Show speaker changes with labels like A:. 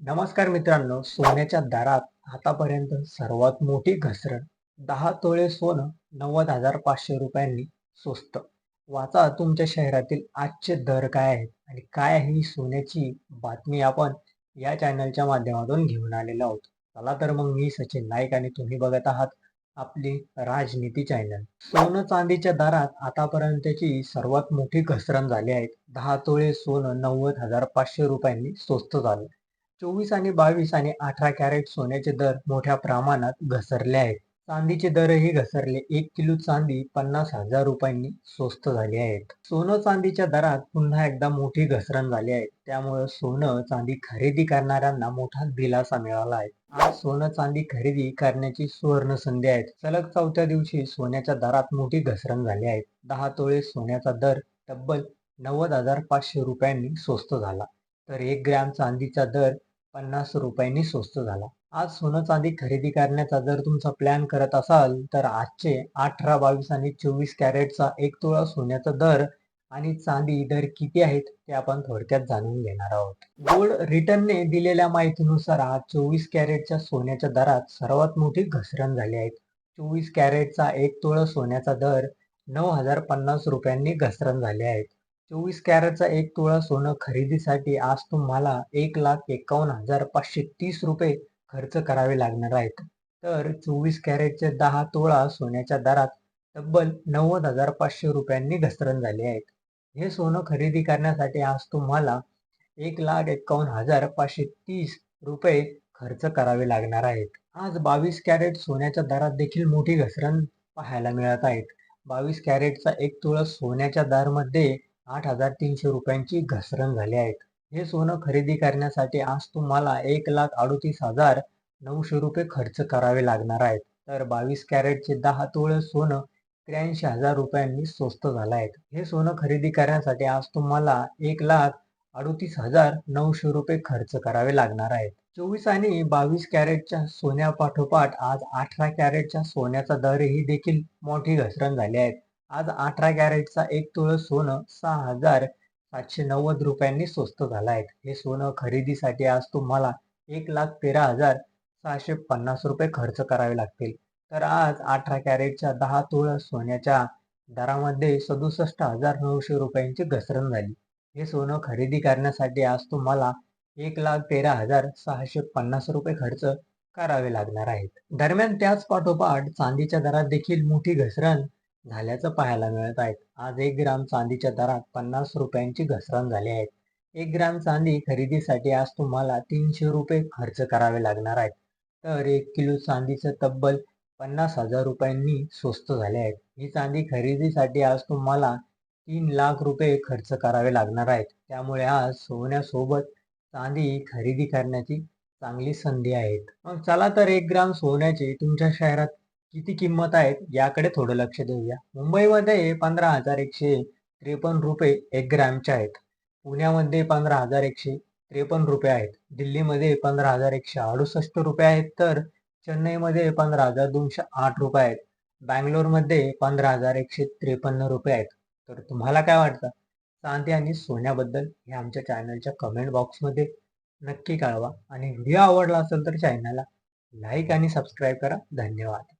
A: नमस्कार मित्रांनो, सोन्याच्या दरात आतापर्यंत सर्वात मोठी घसरण. 10 तोळे सोनं 90,500 रुपयांनी स्वस्त. वाचा तुमच्या शहरातील आजचे दर काय आहेत आणि काय आहे ही सोन्याची बातमी आपण या चॅनलच्या माध्यमातून घेऊन आलेलो आहोत. चला तर मग मी सचिन नाईक आणि तुम्ही बघत आहात आपली राजनीती चॅनल. सोनं चांदीच्या दरात आतापर्यंतची सर्वात मोठी घसरण झाली आहे. 10 तोळे सोनं 90,500 रुपयांनी स्वस्त झालं. 24 आणि 22 आणि 18 कॅरेट सोन्याचे दर मोठ्या प्रमाणात घसरले आहेत. चांदीचे दरही घसरले. 1 किलो चांदी 50,000 रुपयांनी स्वस्त झाली आहेत. सोनं चांदीच्या दरात पुन्हा एकदा मोठी घसरण झाली आहे. त्यामुळे सोनं चांदी खरेदी करणाऱ्यांना मोठा दिलासा मिळाला आहे. आज सोनं चांदी खरेदी करण्याची सुवर्ण संधी आहे. सलग चौथ्या दिवशी सोन्याच्या दरात मोठी घसरण झाली आहे. 10 तोळे सोन्याचा दर तब्बल 90,500 रुपयांनी स्वस्त झाला. तर 1 ग्रॅम चांदीचा दर 50 रुपयांनी स्वस्त झाला. आज सोनं चांदी खरेदी करण्याचा जर तुमचा प्लॅन करत असाल तर आजचे 18, 22 आणि 24 कॅरेटचा 1 तोळा सोन्याचा दर आणि चांदी दर किती आहेत ते आपण थोडक्यात जाणून घेणार आहोत. गोल्ड रिटर्नने दिलेल्या माहितीनुसार आज 24 कॅरेटच्या सोन्याच्या दरात सर्वात मोठी घसरण झाली आहे. 24 कॅरेटचा 1 तोळा सोन्याचा दर 9,050 रुपयांनी घसरण झाले आहे. 24 कॅरेटचा 1 तोळा सोनं खरेदीसाठी आज तुम्हाला 1,51,530 रुपये खर्च करावे लागणार आहेत. तर 24 कॅरेटचे 10 तोळा सोन्याच्या दरात तब्बल 90,500 रुपयांनी घसरण झाली आहे. हे सोनं खरेदी करण्यासाठी आज तुम्हाला 1,51,530 रुपये खर्च करावे लागणार आहेत. आज 22 कॅरेट सोन्याच्या दरात देखील मोठी घसरण पाहायला मिळत आहे. 22 कॅरेटचा 1 तोळा सोन्याच्या दरामध्ये 8,300 रुपयांची घसरण झाली आहे. हे सोनं खरेदी करण्यासाठी आज तुम्हाला 1,38,900 रुपये खर्च करावे लागणार आहेत. तर 22 कॅरेटचे 10 तोळे सोनं 83,000 रुपयांनी स्वस्त झालं आहे. हे सोनं खरेदी करण्यासाठी आज तुम्हाला 1,38,900 रुपये खर्च करावे लागणार आहेत. 24 आणि 22 कॅरेटच्या सोन्यापाठोपाठ आज 18 कॅरेटच्या सोन्याचा दरही देखील मोठी घसरण झाली आहे. आज 18 कॅरेटचा 1 तोळा सोनं 6,790 रुपयांनी स्वस्त झालं आहे. हे सोनं खरेदीसाठी आज तुम्हाला 1,13,650 रुपये खर्च करावे लागतील. तर आज 18 कॅरेटच्या 10 तोळा सोन्याच्या दरामध्ये 67,900 रुपयांची घसरण झाली. हे सोनं खरेदी करण्यासाठी आज तुम्हाला 1,13,650 रुपये खर्च करावे लागणार आहेत. दरम्यान त्याच पाठोपाठ चांदीच्या दरात देखील मोठी घसरण झाल्याचं पाहायला मिळत आहे. आज 1 ग्राम चांदीच्या दरात 50 रुपयांची घसरण झाली आहे. 1 ग्राम चांदी खरेदीसाठी आज तुम्हाला 300 रुपये खर्च करावे लागणार आहेत. तर 1 किलो चांदीचं तब्बल 50,000 रुपयांनी स्वस्त झाले आहेत. ही चांदी खरेदीसाठी आज तुम्हाला 3,00,000 रुपये खर्च करावे लागणार आहेत. त्यामुळे आज सोन्यासोबत चांदी खरेदी करण्याची चांगली संधी आहेत. मग चला तर 1 ग्राम सोन्याची तुमच्या शहरात किती किंमत आहे याकडे थोडं लक्ष देऊया. मुंबईमध्ये 15,153 रुपये 1 ग्रॅमचे आहेत. पुण्यामध्ये 15,153 रुपये आहेत. दिल्लीमध्ये 15,168 रुपये आहेत. तर चेन्नईमध्ये 15,208 रुपये आहेत. बंगलोरमध्ये 15,153 रुपये आहेत. तर तुम्हाला काय वाटतं? चांदी आणि सोन्याबद्दल हे आमच्या चॅनलच्या कमेंट बॉक्समध्ये नक्की कळवा आणि व्हिडिओ आवडला असेल तर चॅनलला लाईक आणि सबस्क्राईब करा. धन्यवाद.